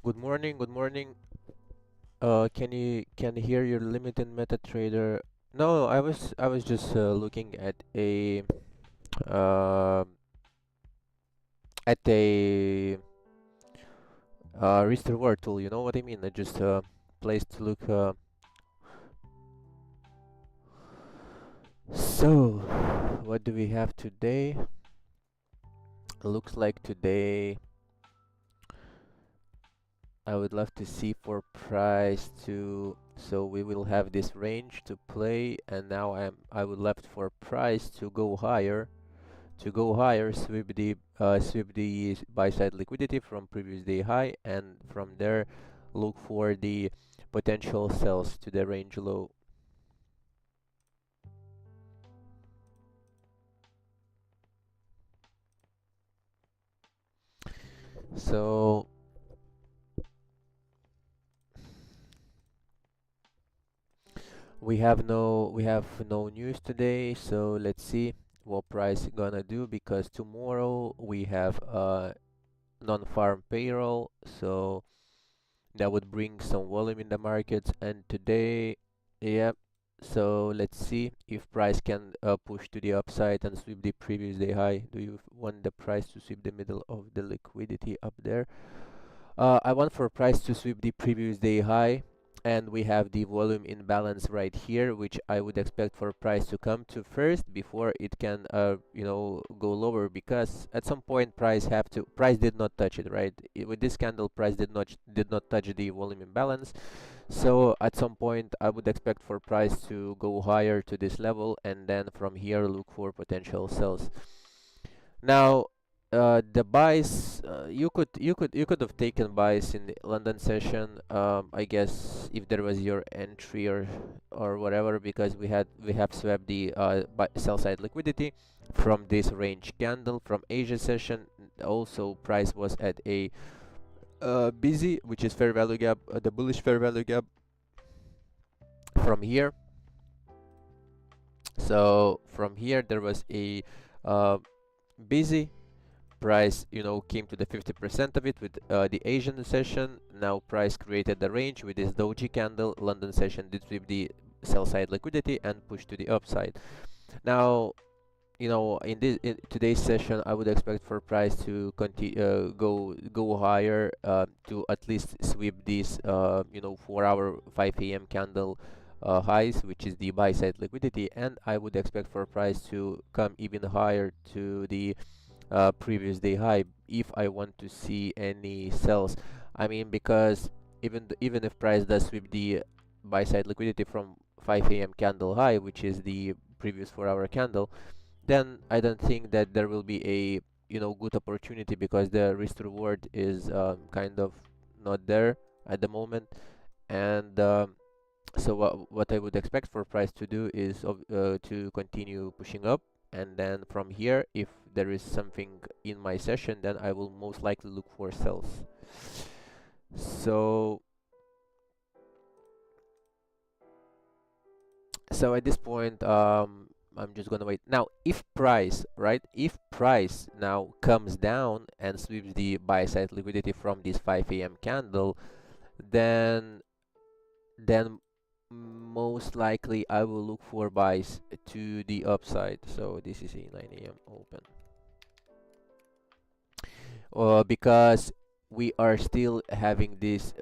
Good morning, good morning. Can you hear your limited MetaTrader? No, I was just looking uh, at a risk reward tool. You know what I mean? I just place to look. So, what do we have today? Looks like today I would love to see for price to. So we will have this range to play, and now I would love for price to go higher. Sweep the buy side liquidity from previous day high, and from there look for the potential sells to the range low. So we have no news today, so let's see what price gonna do, because tomorrow we have non-farm payroll, so that would bring some volume in the markets. And today, yeah, so let's see if price can push to the upside and sweep the previous day high. Do you want the price to sweep the middle of the liquidity up there? I want for price to sweep the previous day high, and we have the volume imbalance right here, which I would expect for price to come to first before it can go lower, because at some point price did not touch it, right? With this candle, price did not touch the volume imbalance. So at some point I would expect for price to go higher to this level, and then from here look for potential sells. Now, the buys, you could have taken buys in the London session. I guess if there was your entry or whatever, because we have swept the sell side liquidity from this range candle from Asia session. Also, price was at a busy, which is fair value gap, the bullish fair value gap from here. So from here there was a uh, busy. Price came to the 50% of it with the Asian session. Now price created the range with this doji candle. London session did sweep the sell side liquidity and push to the upside. Now, in today's session, I would expect for price to continue go higher, to at least sweep these 4-hour 5 a.m. candle highs, which is the buy side liquidity, and I would expect for price to come even higher to the previous day high if I want to see any sells. I mean, because even if price does sweep the buy side liquidity from 5 a.m. candle high, which is the previous 4-hour candle, then I don't think that there will be a good opportunity, because the risk reward is kind of not there at the moment. And so what I would expect for price to do is to continue pushing up, and then from here, if there is something in my session, then I will most likely look for sells. So at this point, I'm just gonna wait. Now, if price now comes down and sweeps the buy side liquidity from this 5 a.m. candle, then then most likely I will look for buys to the upside. So this is a 9 a.m. open. Because we are still having this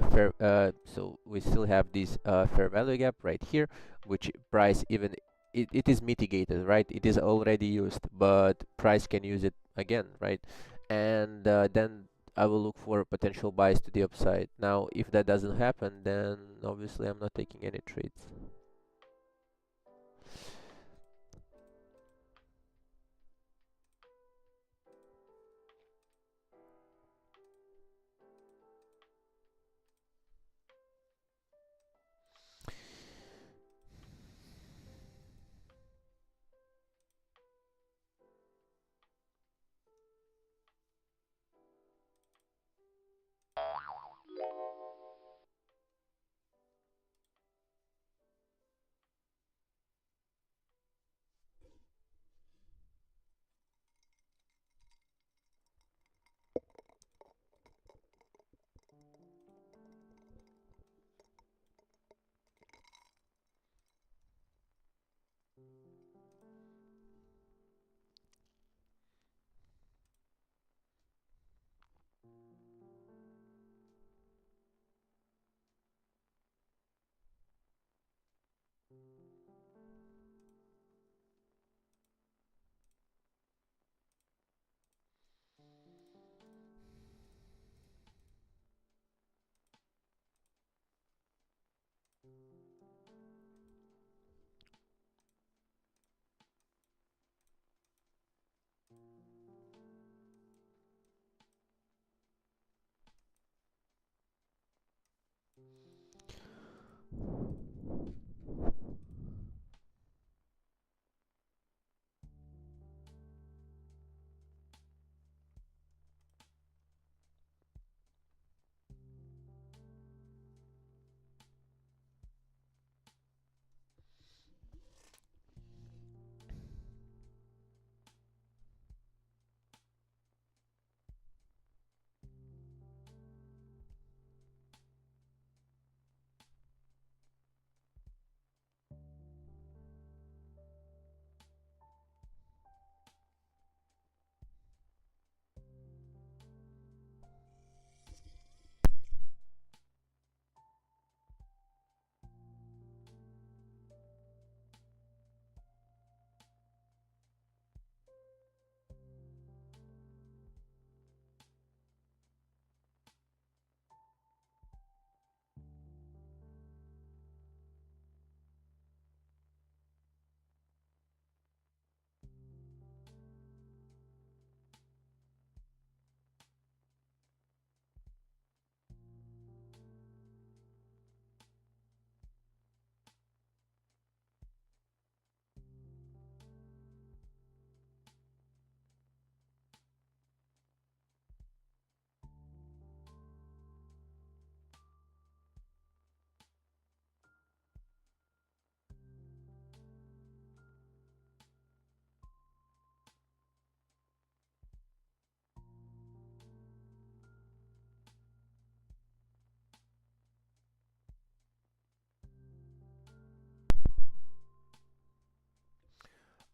we still have this fair value gap right here, which price even it is mitigated, right? It is already used, but price can use it again, right? And then I will look for potential buys to the upside. Now, if that doesn't happen, then obviously I'm not taking any trades.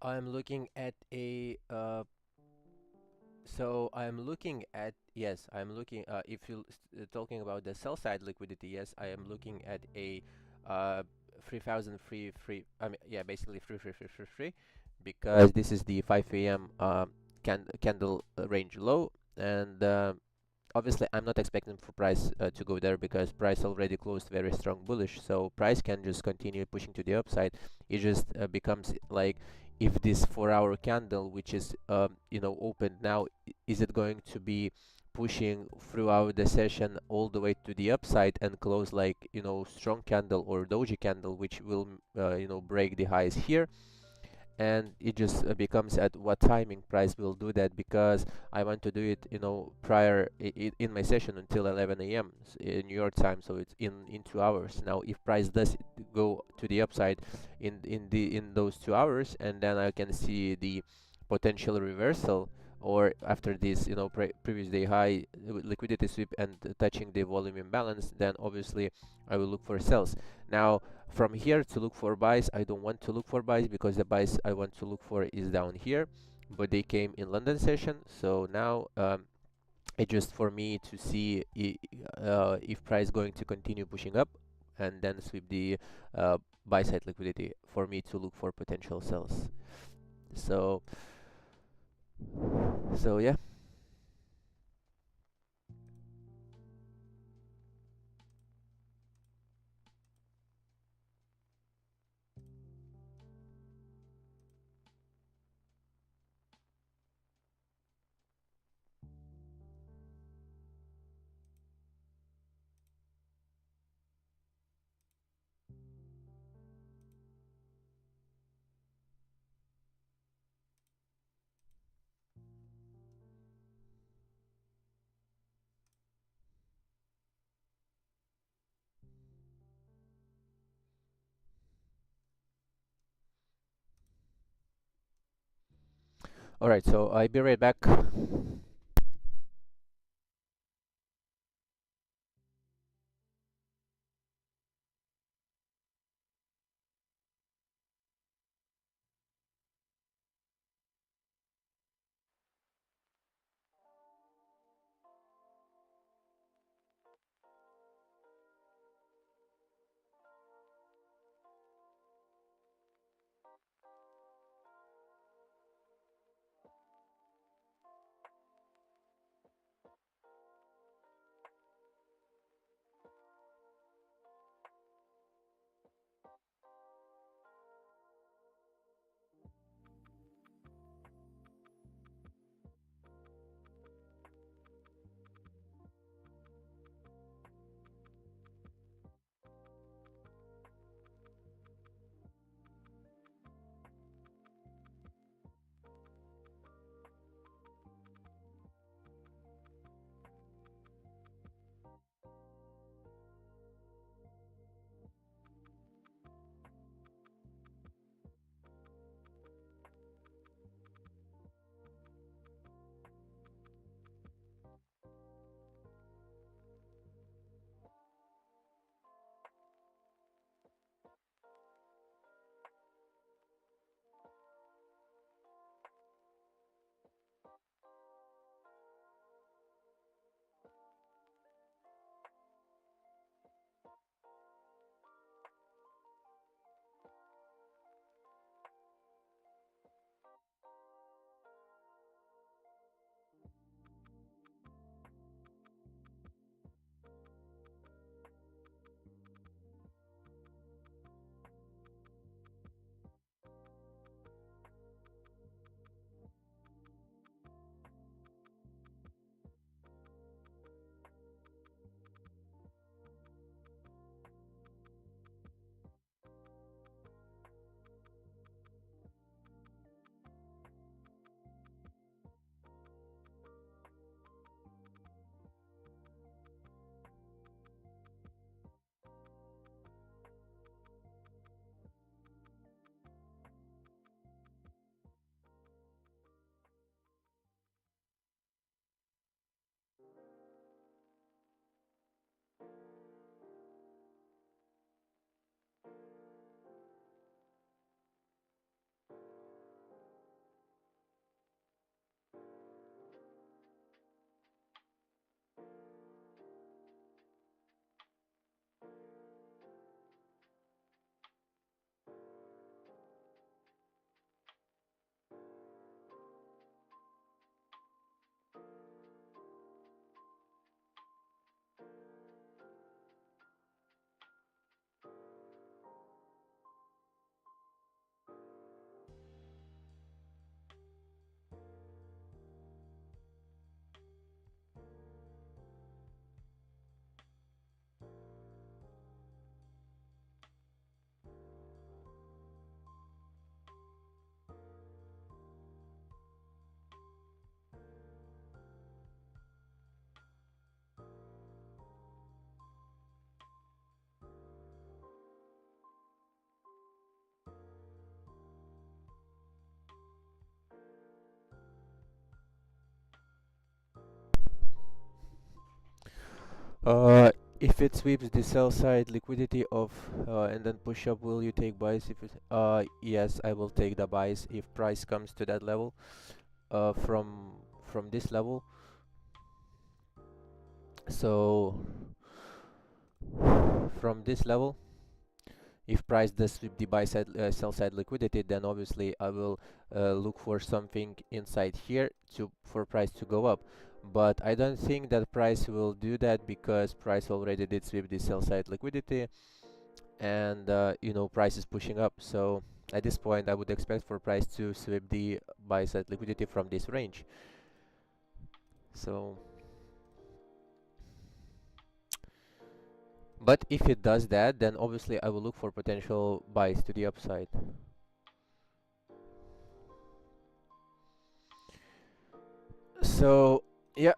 I'm looking at a so I'm looking at, yes, I'm looking, if you're talking about the sell side liquidity, yes, I am looking at a 3000 I mean, yeah, basically free, because this is the 5 a.m. Candle range low, and obviously I'm not expecting for price to go there, because price already closed very strong bullish, so price can just continue pushing to the upside. It just becomes like, if this 4 hour candle, which is open now, is it going to be pushing throughout the session all the way to the upside and close like strong candle or doji candle, which will break the highs here, and it just becomes at what timing price will do that, because I want to do it prior in my session until 11 a.m. In New York time, so it's in 2 hours. Now if price does go to the upside in those 2 hours, and then I can see the potential reversal, or after this previous day high liquidity sweep and touching the volume imbalance, then obviously I will look for sales. Now from here to look for buys, I don't want to look for buys, because the buys I want to look for is down here, but they came in London session. So now it's just for me to see if price going to continue pushing up, and then sweep the buy side liquidity for me to look for potential sells. So yeah. All right, so I'll be right back. Uh, if it sweeps the sell side liquidity of and then push up, will you take buys? If it, yes, I will take the buys if price comes to that level. From this level. So from this level, if price does sweep the buy side sell side liquidity, then obviously I will look for something inside here to for price to go up. But I don't think that price will do that because price already did sweep the sell side liquidity, and you know, price is pushing up. So at this point I would expect for price to sweep the buy side liquidity from this range. So but if it does that, then obviously I will look for potential buys to the upside. So yeah.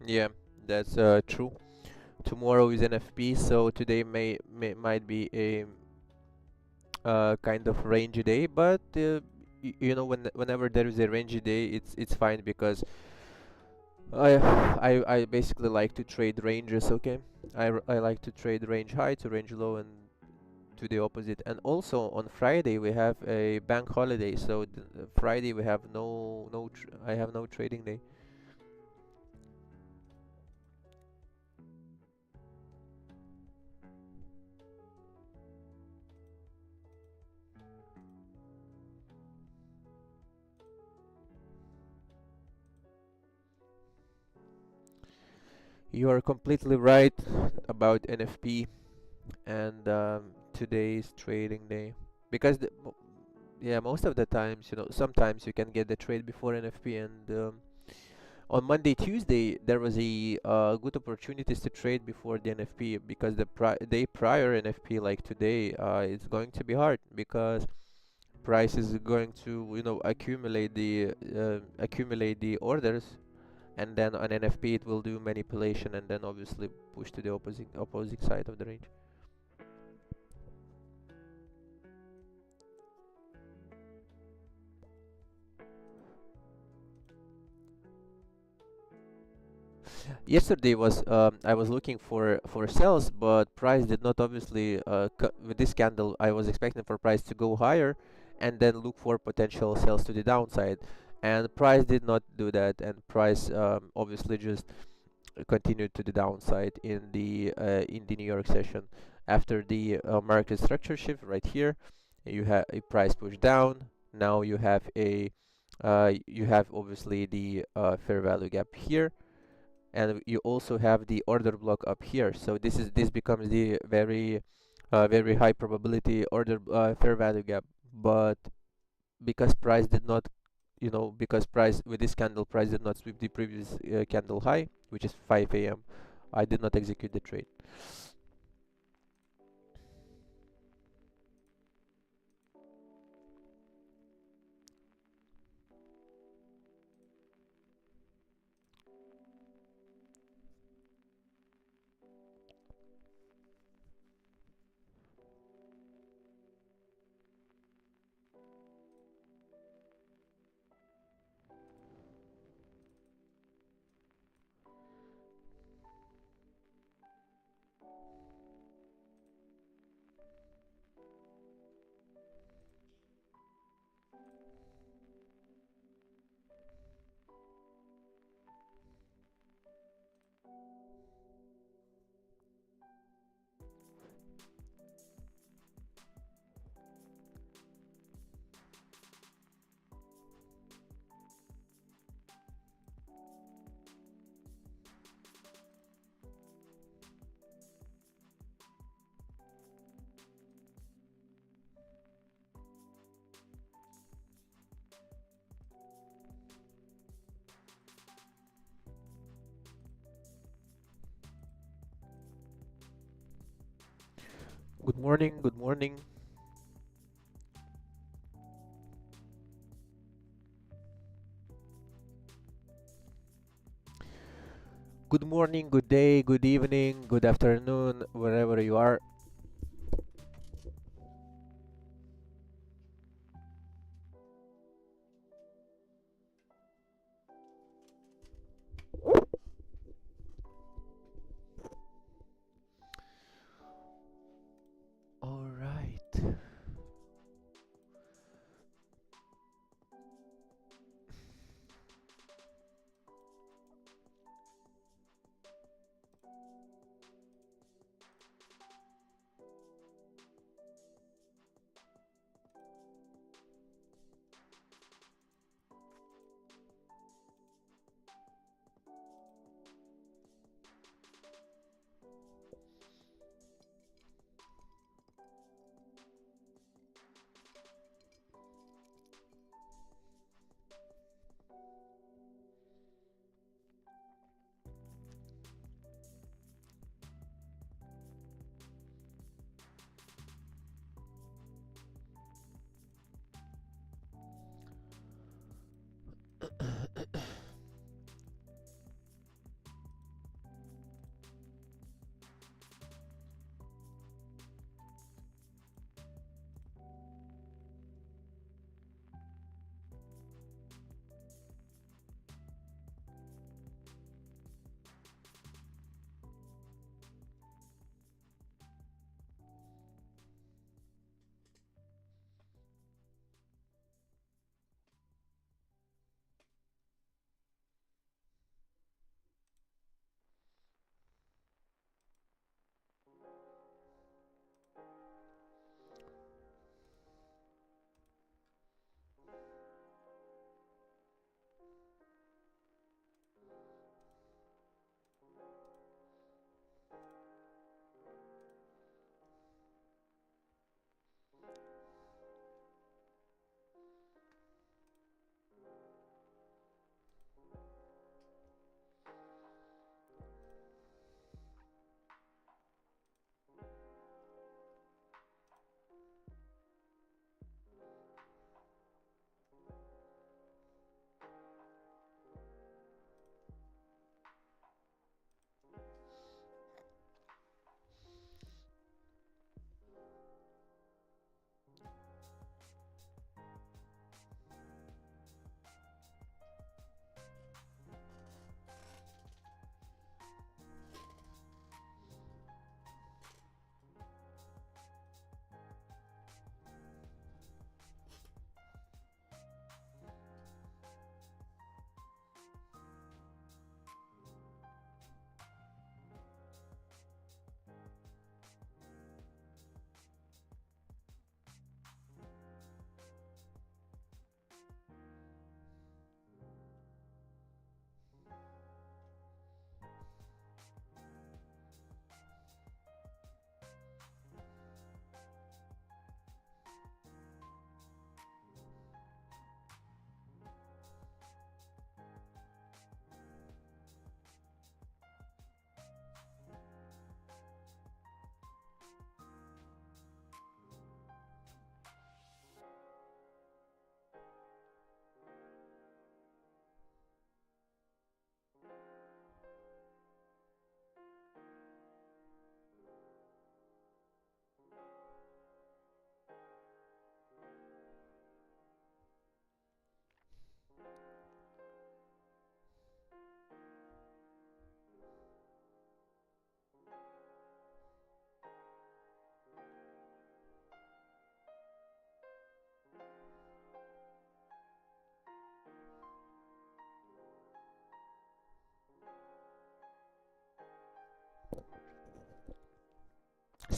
Yeah, that's true. Tomorrow is NFP, so today may might be a kind of rangy day, but you know, whenever there is a rangy day, it's fine because I basically like to trade ranges. Okay, I like to trade range high to range low and to the opposite. And also on Friday we have a bank holiday, so Friday we have I have no trading day. You are completely right about NFP and today's trading day because yeah, most of the times, you know, sometimes you can get the trade before NFP, and on Monday, Tuesday, there was a good opportunities to trade before the NFP because the day prior NFP, like today, it's going to be hard because price is going to, you know, accumulate the orders, and then on NFP it will do manipulation and then obviously push to the opposite side of the range. Yesterday was I was looking for sales, but price did not obviously with this candle I was expecting for price to go higher and then look for potential sales to the downside. and price did not do that, and price obviously just continued to the downside in the New York session. After the market structure shift right here, you have a price push down. Now you have obviously the fair value gap here, and you also have the order block up here. So this becomes the very high probability order fair value gap. But because price did not, because price with this candle, price did not sweep the previous candle high, which is 5 a.m., I did not execute the trade. Good morning, good morning. Good morning, good day, good evening, good afternoon, wherever you are. All right.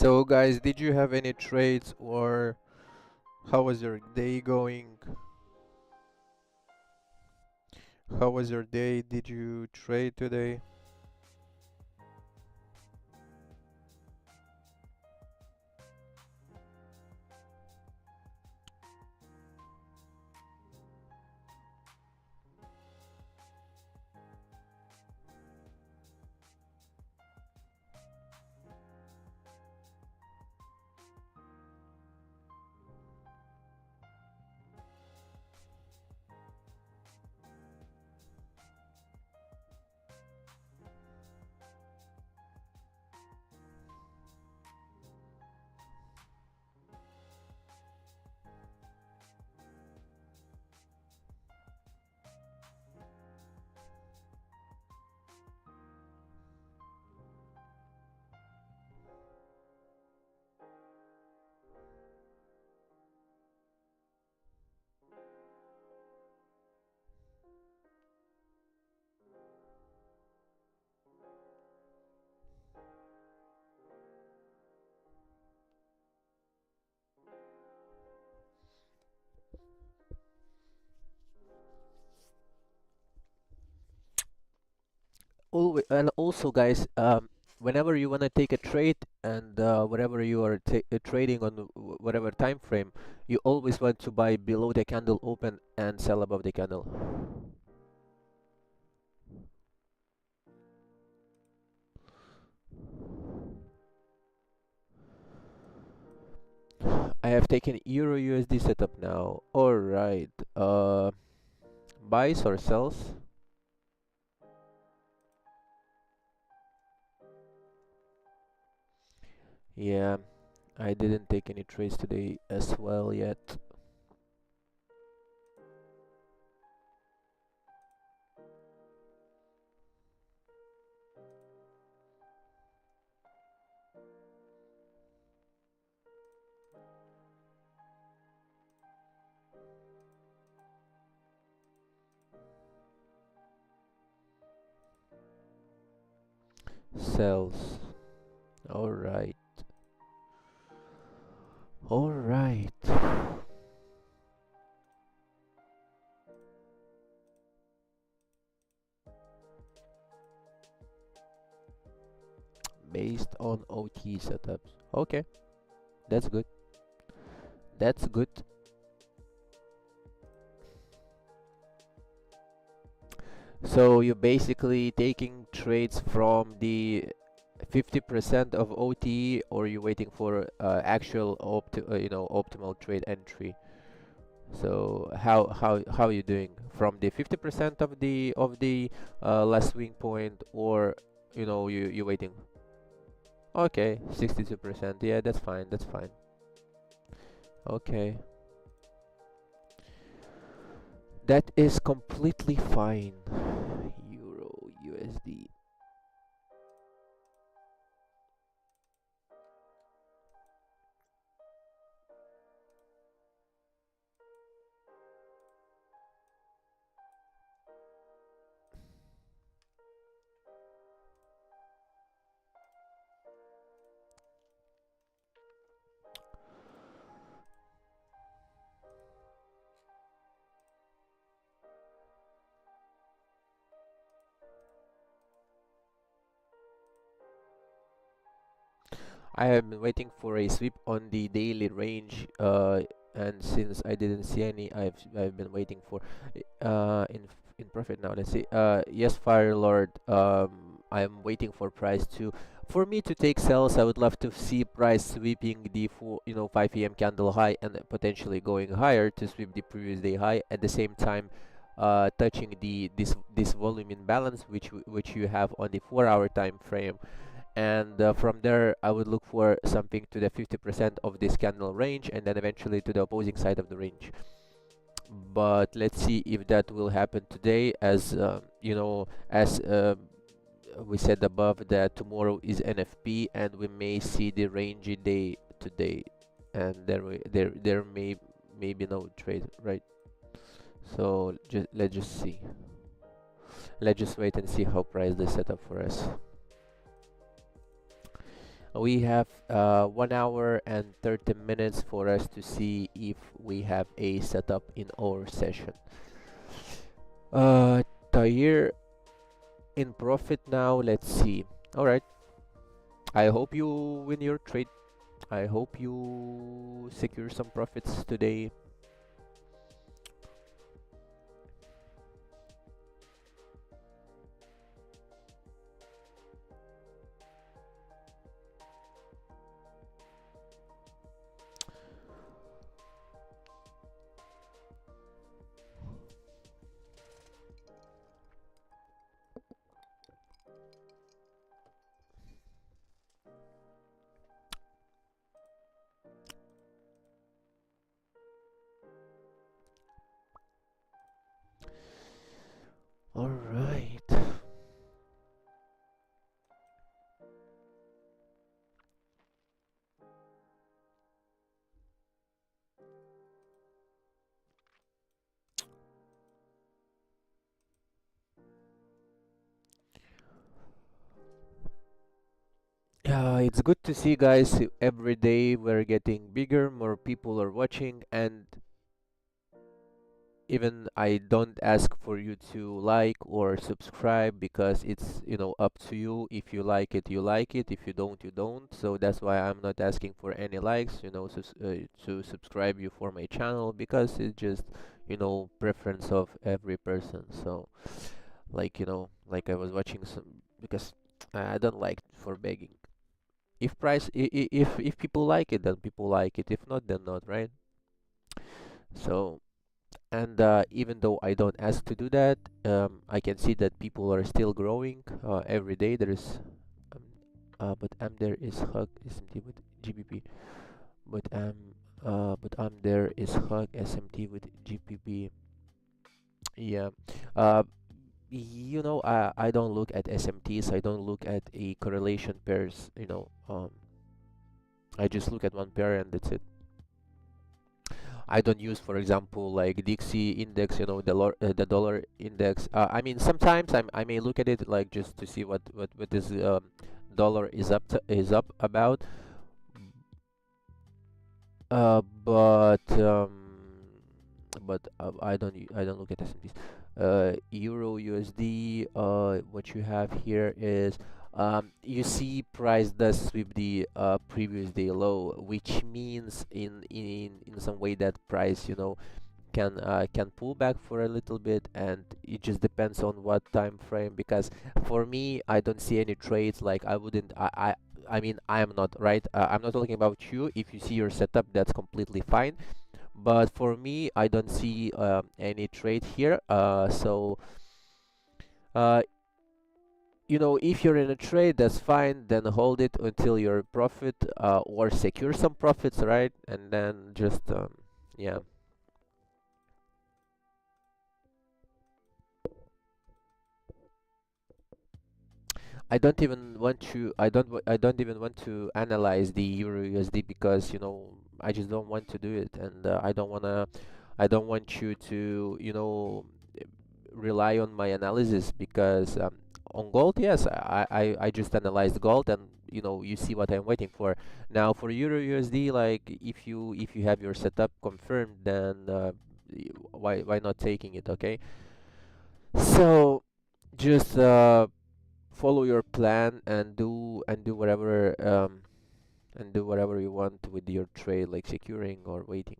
So guys, did you have any trades, or how was your day going? How was your day? Did you trade today? And also, guys, whenever you want to take a trade and whatever you are trading on whatever time frame, you always want to buy below the candle open and sell above the candle. I have taken Euro USD setup now. All right. Buys or sells? Yeah, I didn't take any trades today as well yet. Sells. All right. All right. Based on OT setups. Okay, that's good. That's good. So you're basically taking trades from the 50% of OT, or you're waiting for actual optimal trade entry. So how are you doing from the 50% of the last swing point, or you're waiting? Okay, 62%. Yeah, that's fine. That's fine. Okay, that is completely fine. Euro USD. I have been waiting for a sweep on the daily range, and since I didn't see any, I've been waiting for in profit now. Let's see. Yes, Fire Lord. I'm waiting for price to for me to take sells. I would love to see price sweeping the 5 p.m. candle high and potentially going higher to sweep the previous day high. At the same time, touching this volume imbalance which you have on the 4-hour time frame, and from there I would look for something to the 50% of this candle range, and then eventually to the opposing side of the range. But let's see if that will happen today, as we said above, that tomorrow is NFP and we may see the range day today, and there may be no trade, right? So let's just see. Let's just wait and see how price they set up for us. We have 1 hour and 30 minutes for us to see if we have a setup in our session. Tahir in profit now. Let's see. All right. I hope you win your trade. I hope you secure some profits today. All right. It's good to see, guys. Every day we're getting bigger, more people are watching, and even I don't ask for you to like or subscribe because it's, up to you. If you like it, you like it. If you don't, you don't. So that's why I'm not asking for any likes, to subscribe you for my channel, because it's just, preference of every person. So, like, like I was watching some, because I don't like for begging. If if people like it, then people like it. If not, then not, right? So, and even though I don't ask to do that, I can see that people are still growing every day. There is, um, but there is hug SMT with GBP, but there is hug SMT with GBP. Yeah, uh, I don't look at SMTs. I don't look at a correlation pairs. I just look at one pair and that's it. I don't use, for example, like Dixie index, the dollar index. I mean, sometimes I may look at it like just to see what this dollar is up about. But I don't look at S&Ps. Euro USD. What you have here is, you see price does sweep the previous day low, which means in some way that price, can pull back for a little bit, and it just depends on what time frame. Because for me, I don't see any trades. Like, I wouldn't I mean, I am not right. I'm not talking about you. If you see your setup, that's completely fine. But for me, I don't see any trade here. So uh, if you're in a trade, that's fine. Then hold it until your profit, or secure some profits, right? And then just yeah. I don't even want to analyze the Euro USD, because I just don't want to do it. And I don't want you to rely on my analysis. Because on gold, yes, I just analyzed gold, and you see what I'm waiting for. Now for Euro USD, like, if you have your setup confirmed, then why not taking it? Okay, so just follow your plan, and do whatever you want with your trade, like securing or waiting.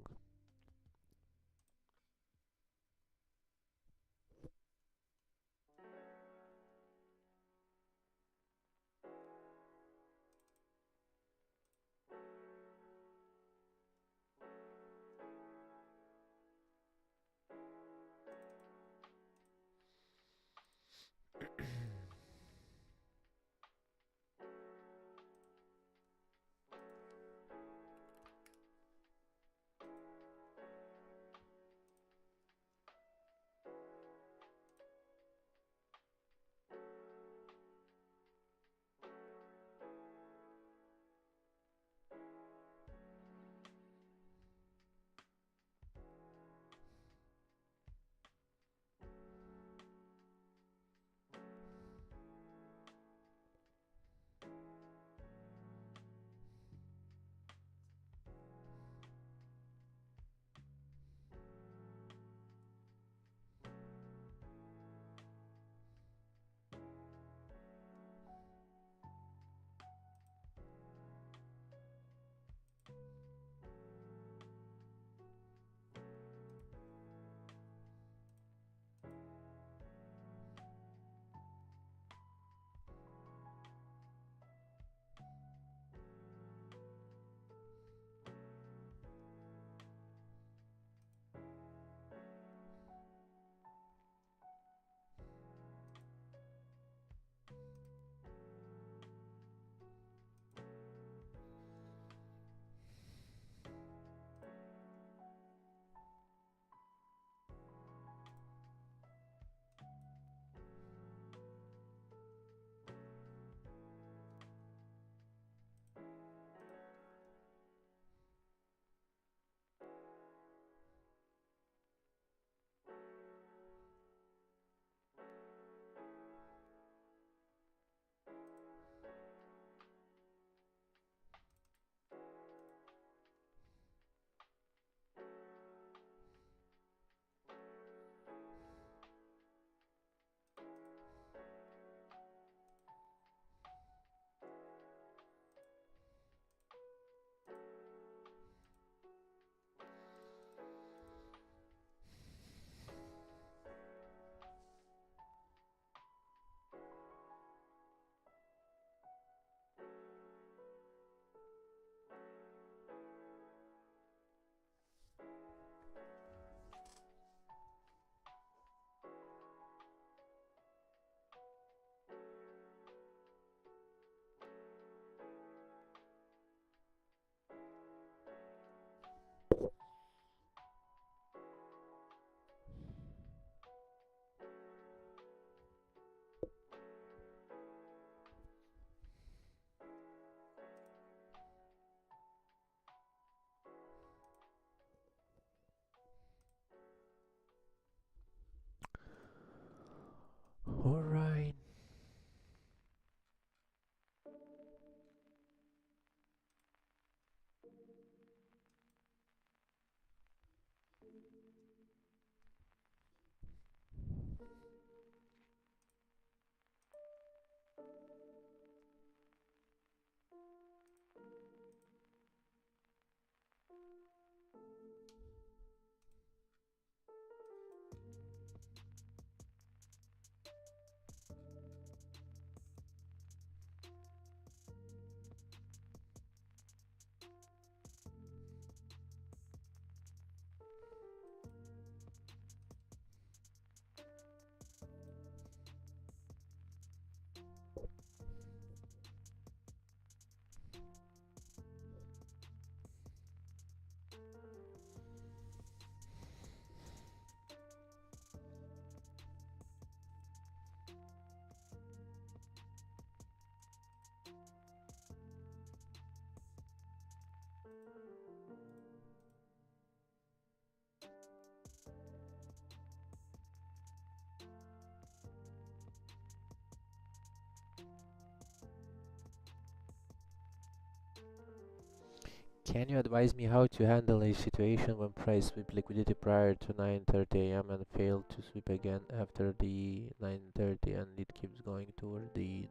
Can you advise me how to handle a situation when price sweep liquidity prior to 9:30 a.m. and fail to sweep again after the 9:30 and it keeps going toward the...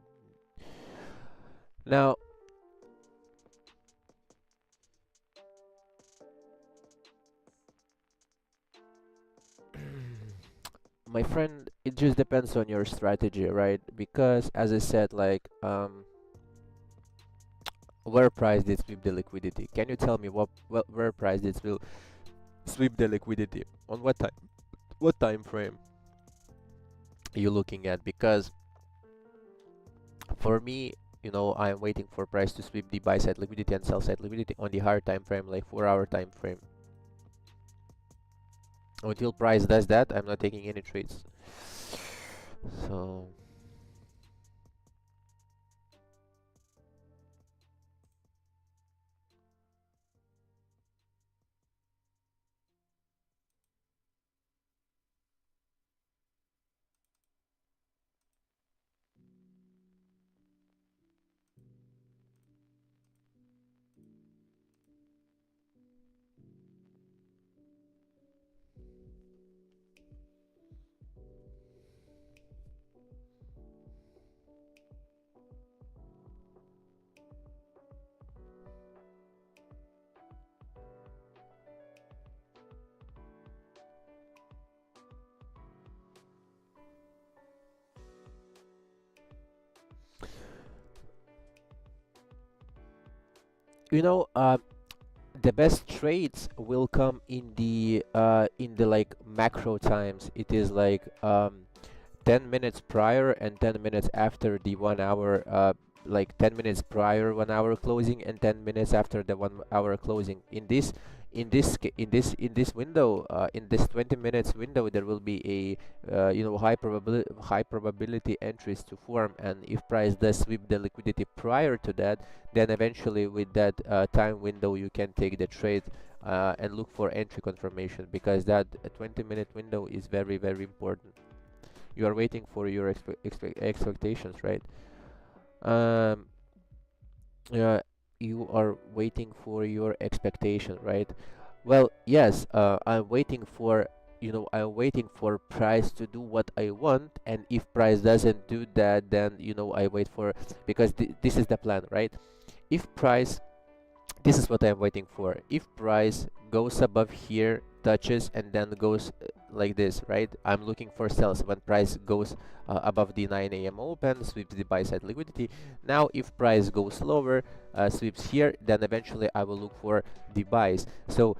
Now, my friend, it just depends on your strategy, right? Because as I said, like, where price did sweep the liquidity? Can you tell me where price did sweep the liquidity? On what time frame are you looking at? Because for me, I'm waiting for price to sweep the buy side liquidity and sell side liquidity on the higher time frame, like 4 hour time frame. Until price does that, I'm not taking any trades. So you know, the best trades will come in the like macro times. It is like 10 minutes prior and 10 minutes after the 1 hour, like 10 minutes prior 1 hour closing and 10 minutes after the 1 hour closing. In this window, in this 20 minutes window, there will be a high probability entries to form, and if price does sweep the liquidity prior to that, then eventually with that time window you can take the trade and look for entry confirmation, because that 20-minute window is very, very important. You are waiting for your expectations, right? um yeah, you are waiting for your expectation, right? Well, yes, I'm waiting for price to do what I want, and if price doesn't do that, then I wait for, because this is the plan, right? If price This is what I'm waiting for. If price goes above here, touches, and then goes like this, right? I'm looking for sells when price goes above the 9 a.m. open, sweeps the buy side liquidity. Now, if price goes lower, sweeps here, then eventually I will look for the buys. So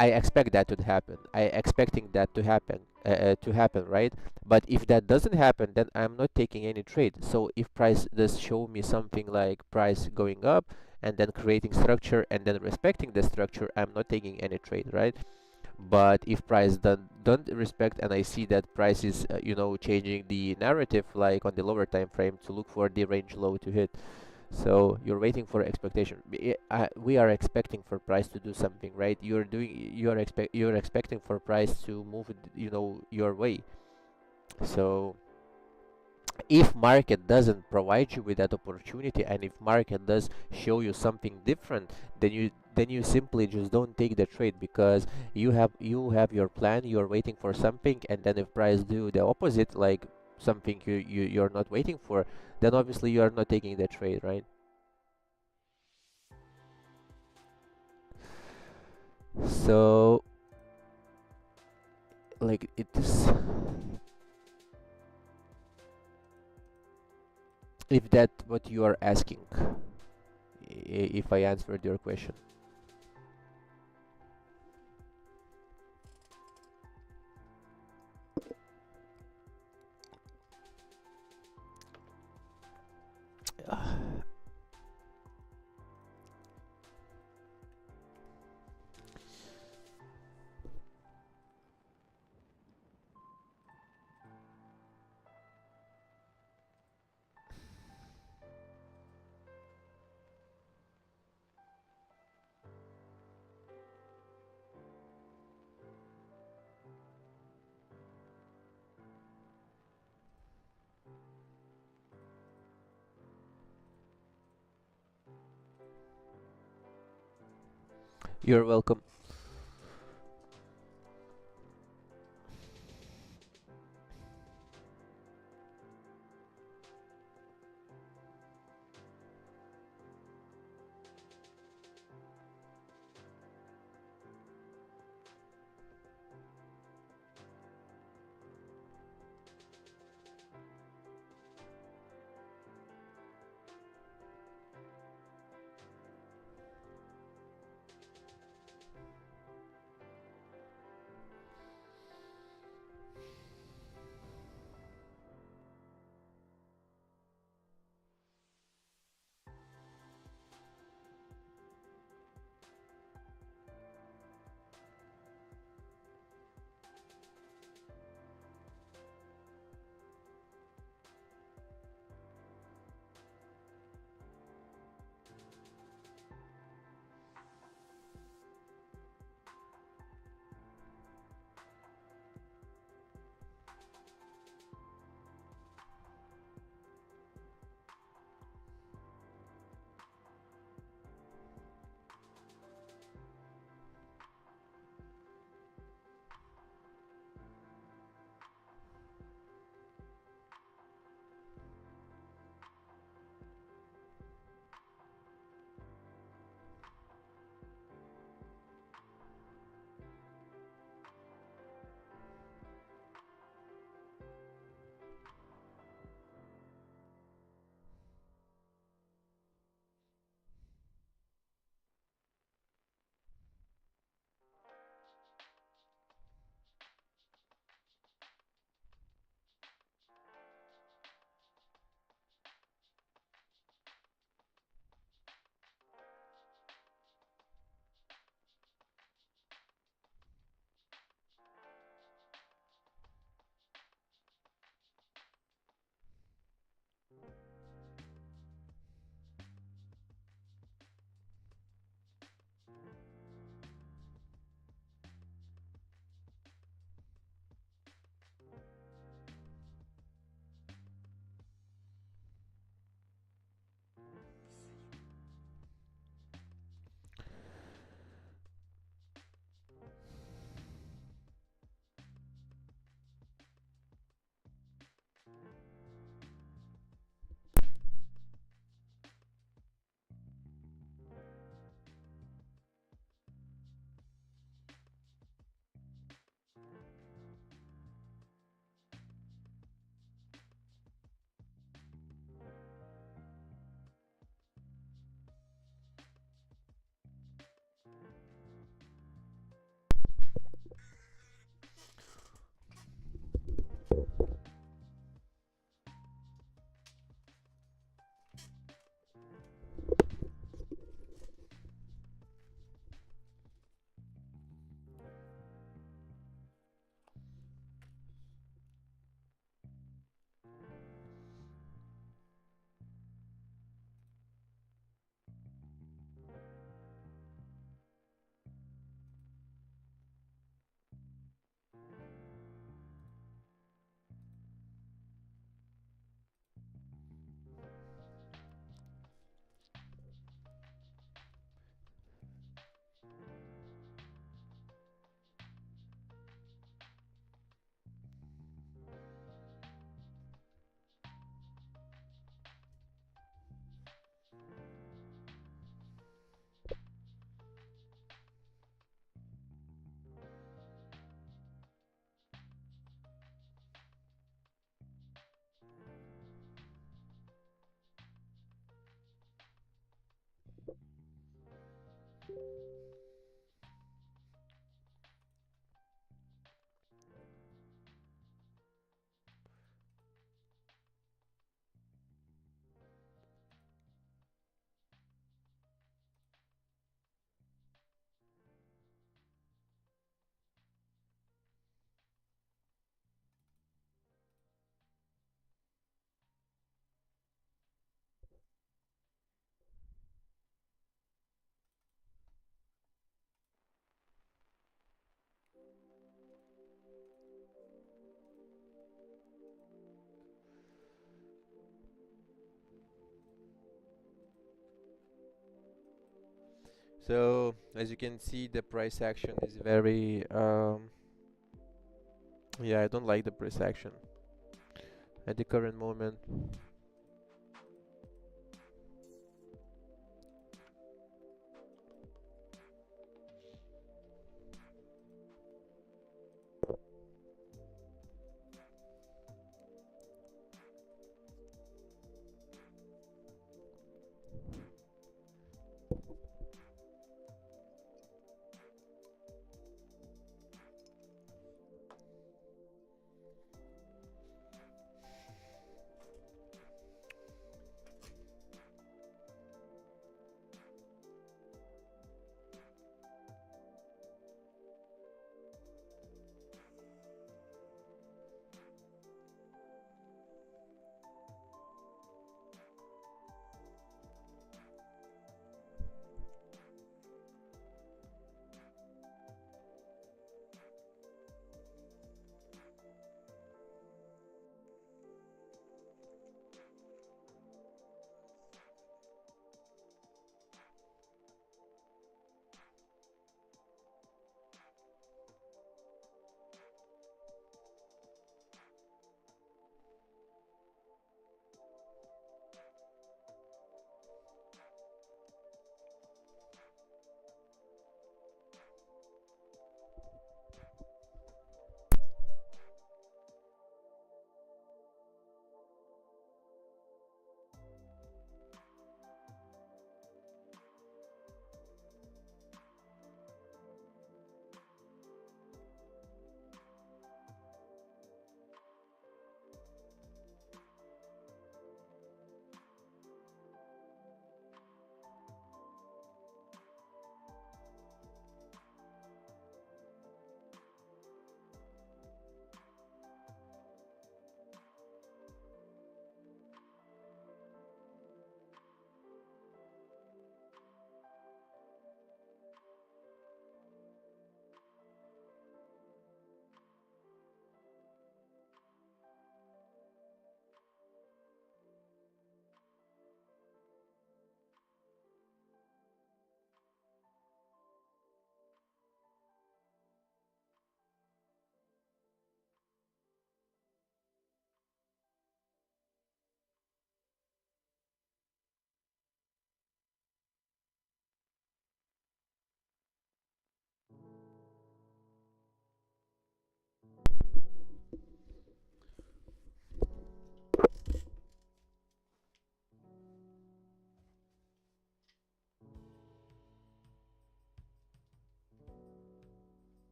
I expect that to happen. I expecting that to happen, right? But if that doesn't happen, then I'm not taking any trade. So if price does show me something like price going up and then creating structure and then respecting the structure, I'm not taking any trade, right? But if price don't respect, and I see that price is changing the narrative, like on the lower time frame, to look for the range low to hit. So you're waiting for expectation. We are expecting for price to do something, right? You're expecting for price to move, your way. So if market doesn't provide you with that opportunity, and if market does show you something different, then you simply just don't take the trade, because you have your plan. You're waiting for something, and then if price do the opposite, like something you're not waiting for, then obviously you are not taking the trade, right? So, like, it is, if that what you are asking, if I answered your question. You're welcome. So as you can see, the price action is very yeah, I don't like the price action at the current moment.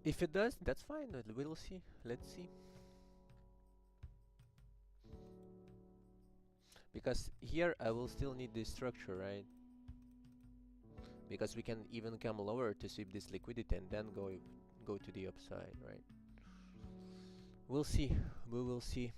If it does, that's fine. We'll see. Let's see. Because here I will still need this structure, right? Because we can even come lower to sweep this liquidity and then go to the upside, right? We'll see. We will see.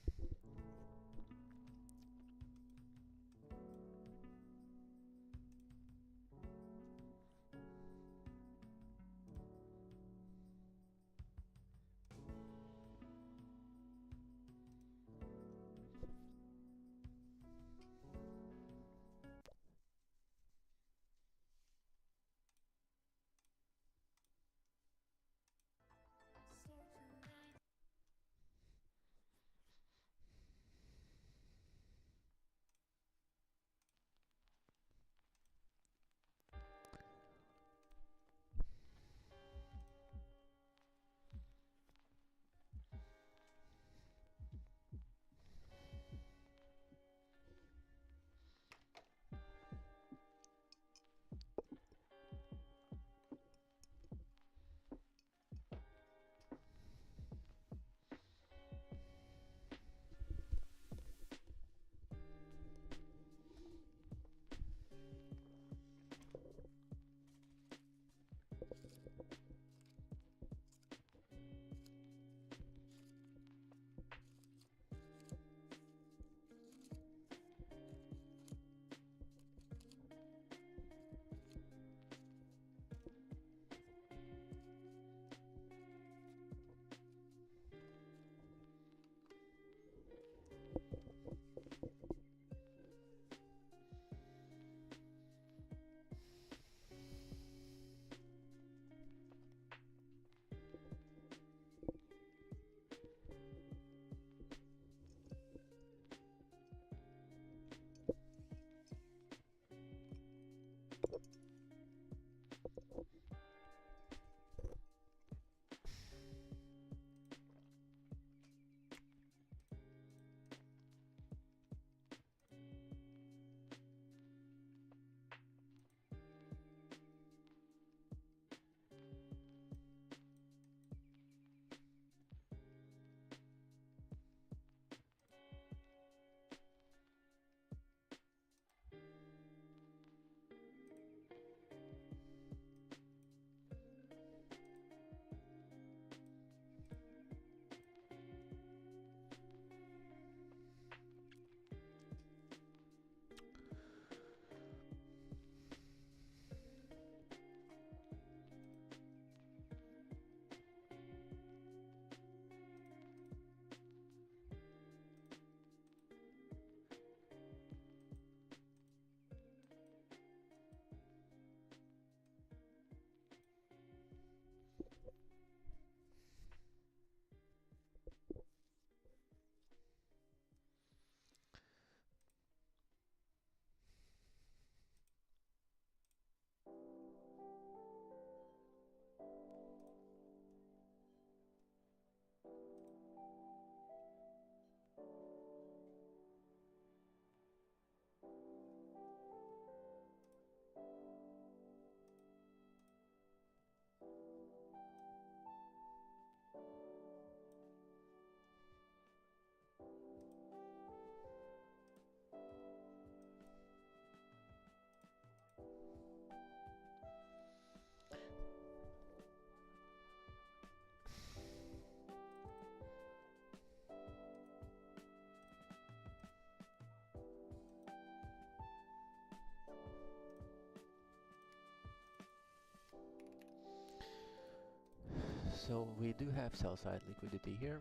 So we do have sell side liquidity here.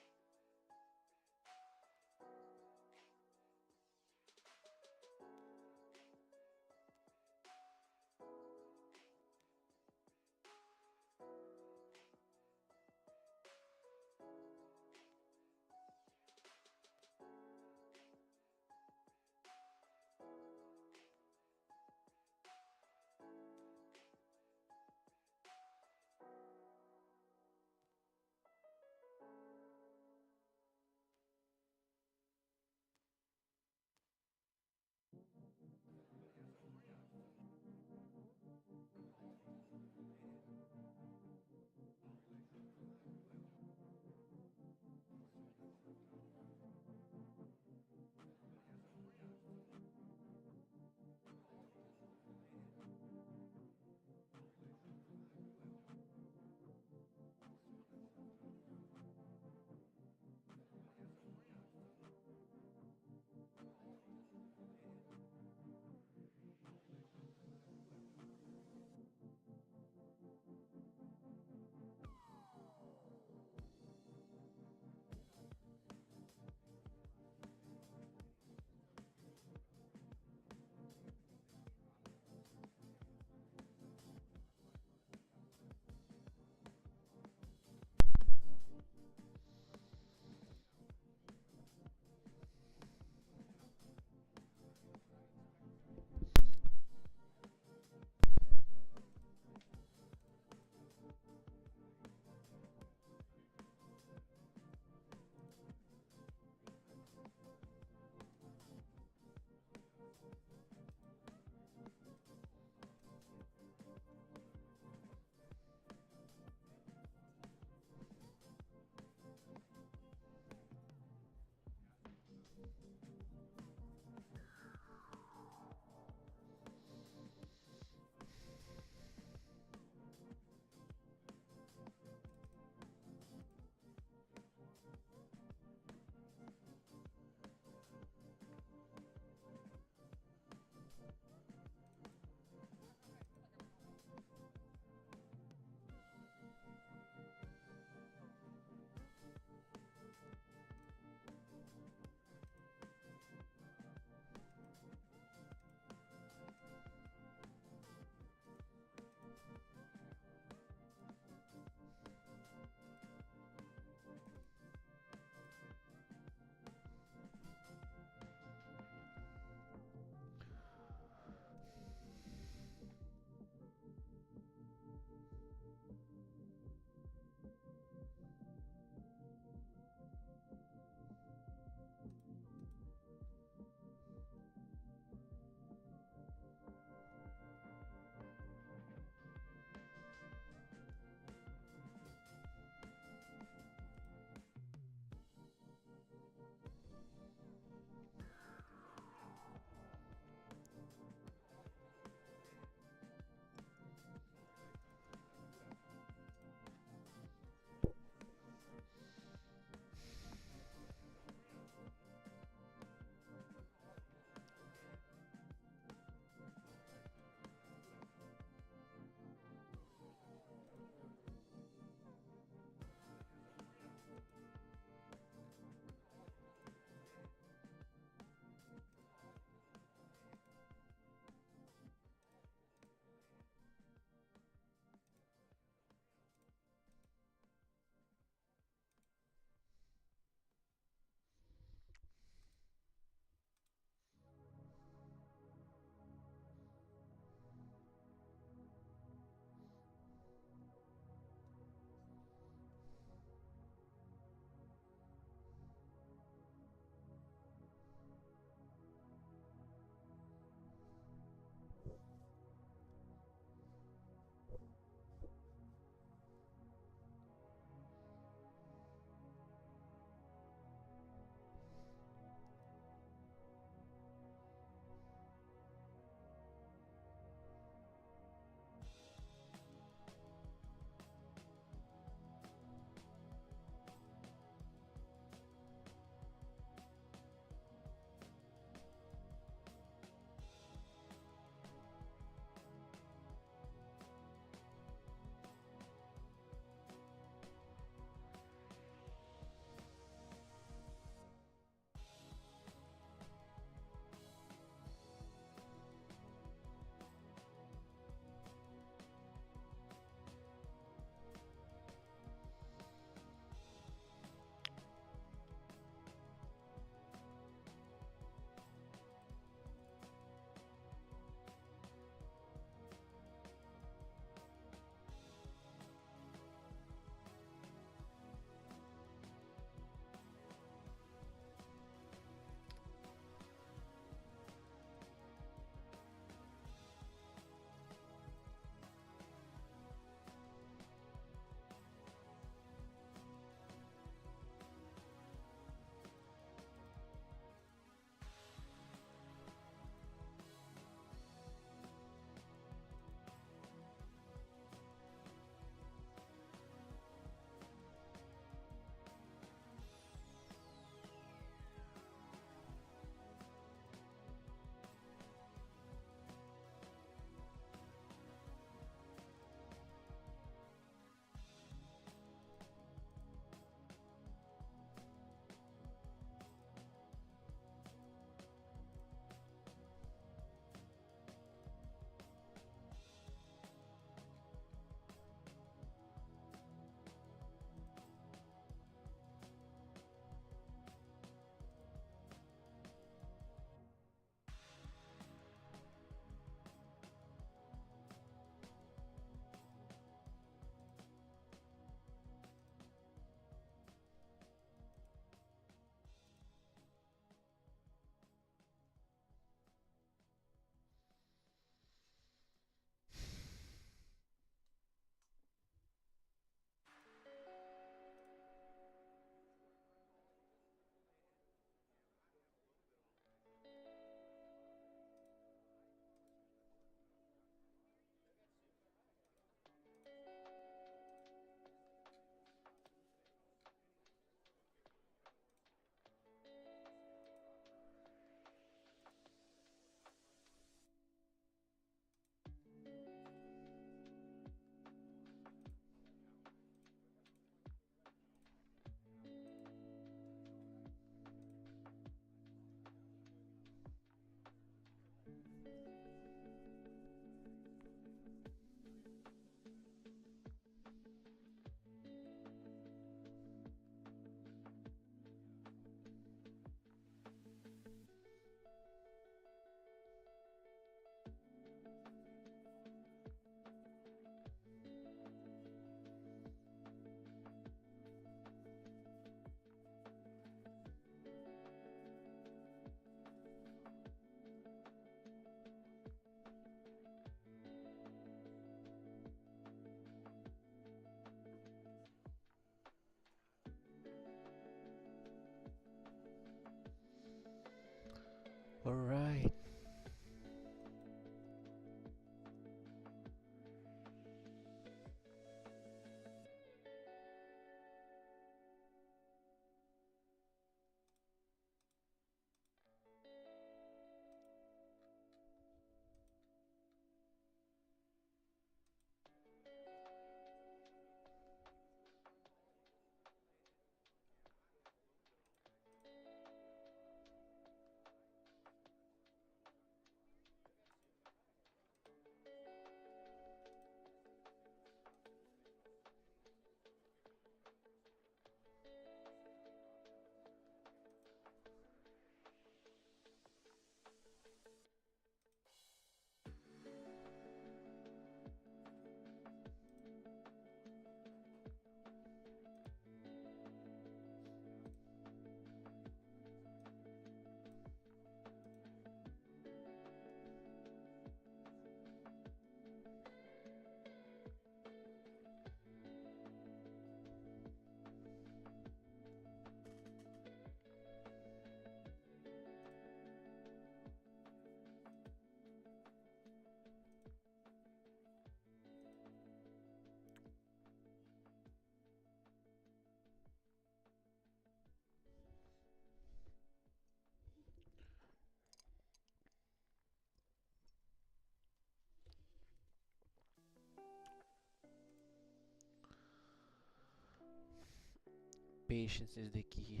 Patience is the key.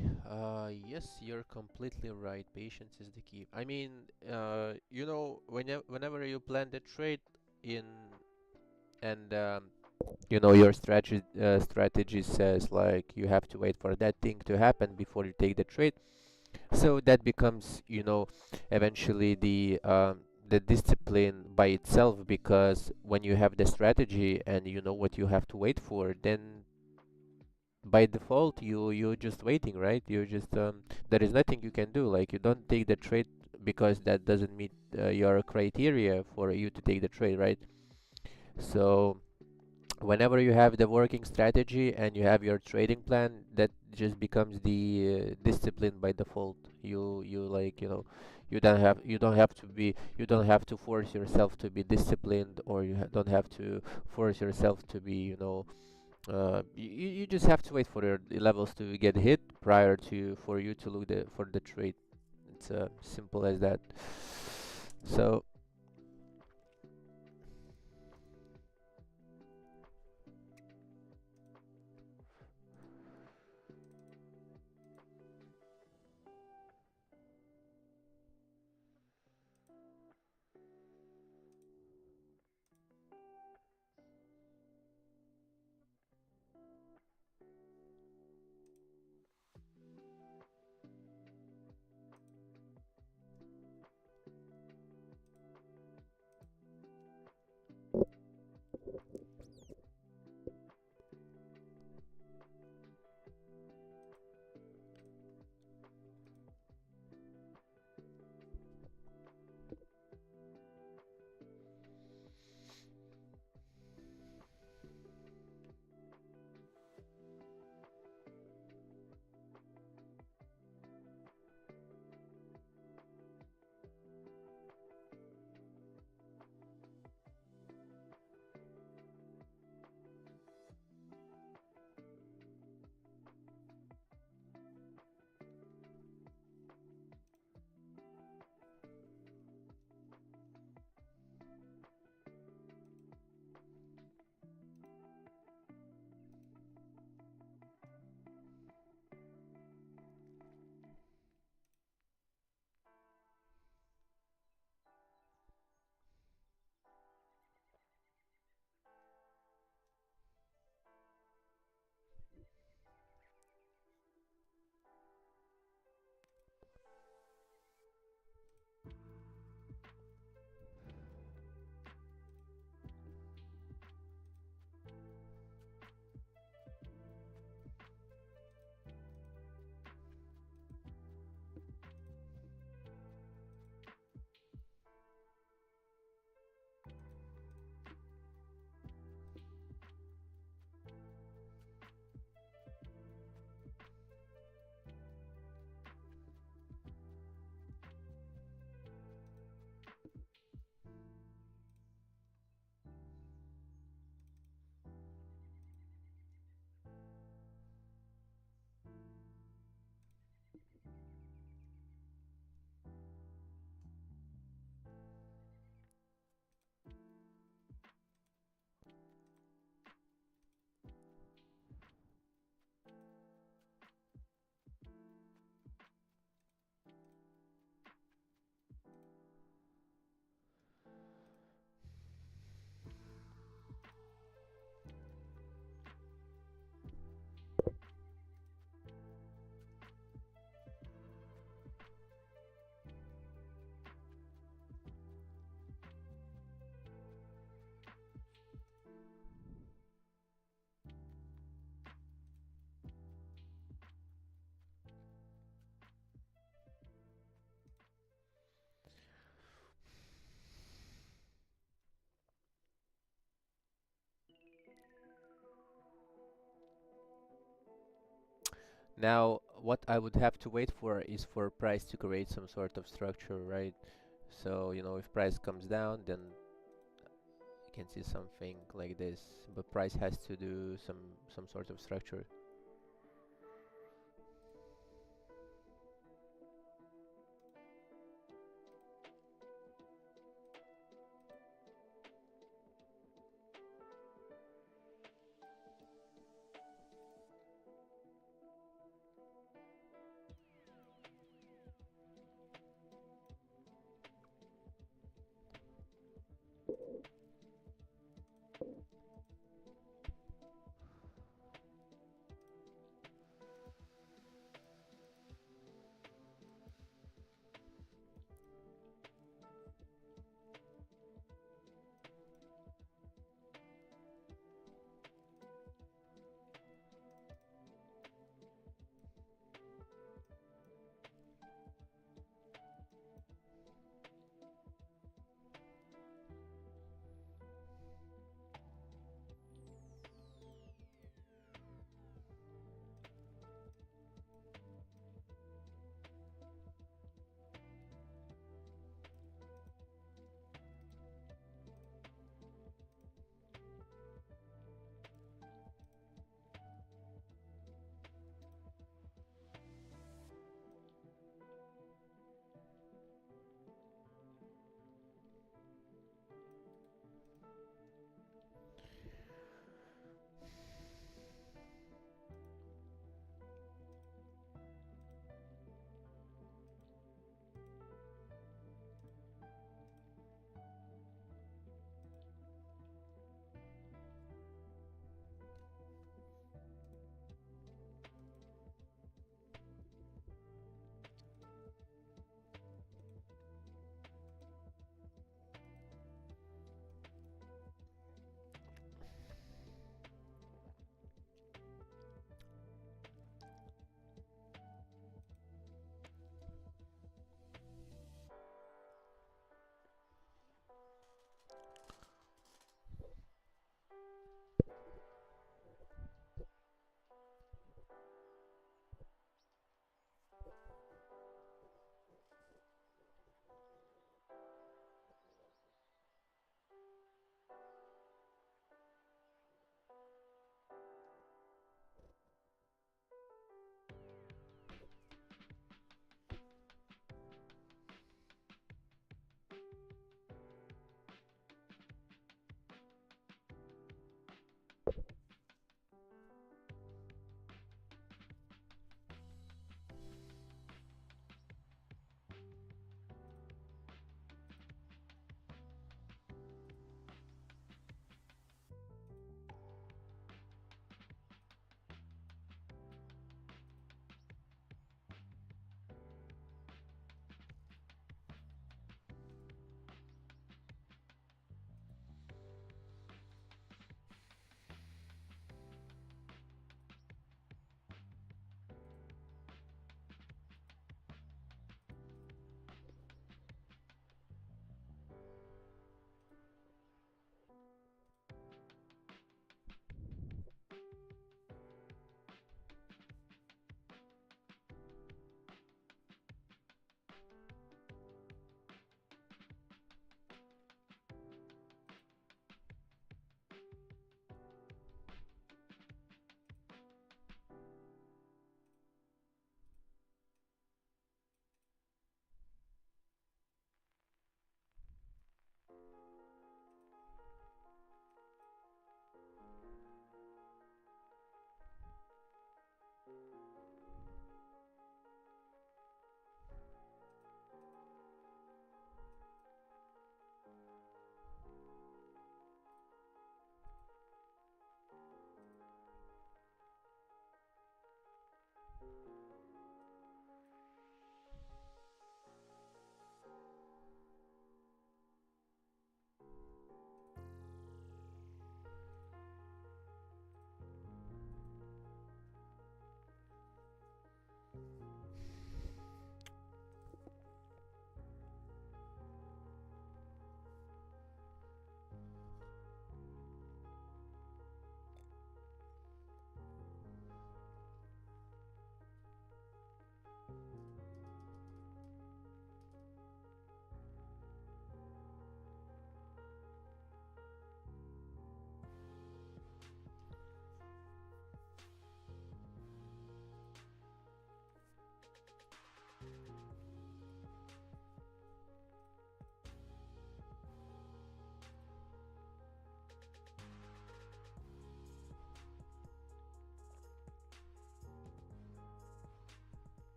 Yes, you're completely right. Patience is the key. I mean, whenever you plan the trade in and your strategy says like you have to wait for that thing to happen before you take the trade. So that becomes, eventually the discipline by itself, because when you have the strategy and you know what you have to wait for, then by default you're just waiting, right? You just there is nothing you can do. Like, you don't take the trade because that doesn't meet your criteria for you to take the trade, right? So whenever you have the working strategy and you have your trading plan, that just becomes the discipline by default. You like, you don't have to force yourself to be disciplined, or don't have to force yourself to be, you just have to wait for your levels to get hit prior to for you to look for the trade. It's simple as that. So now what I would have to wait for is for price to create some sort of structure, right? So, if price comes down, then you can see something like this, but price has to do some sort of structure.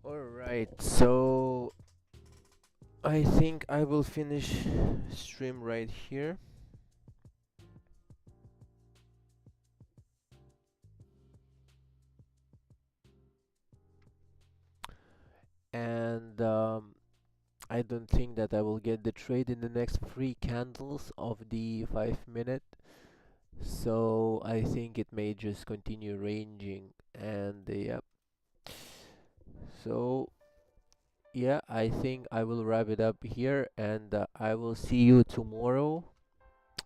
Alright, so I think I will finish stream right here. And I don't think that I will get the trade in the next 3 candles of the 5 minute. So I think it may just continue ranging. And yeah, so yeah, I think I will wrap it up here, and I will see you tomorrow.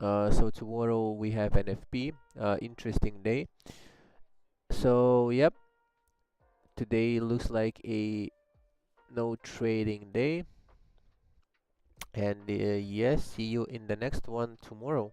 So tomorrow we have NFP, interesting day. So yep, today looks like a no trading day, and yes, see you in the next one tomorrow.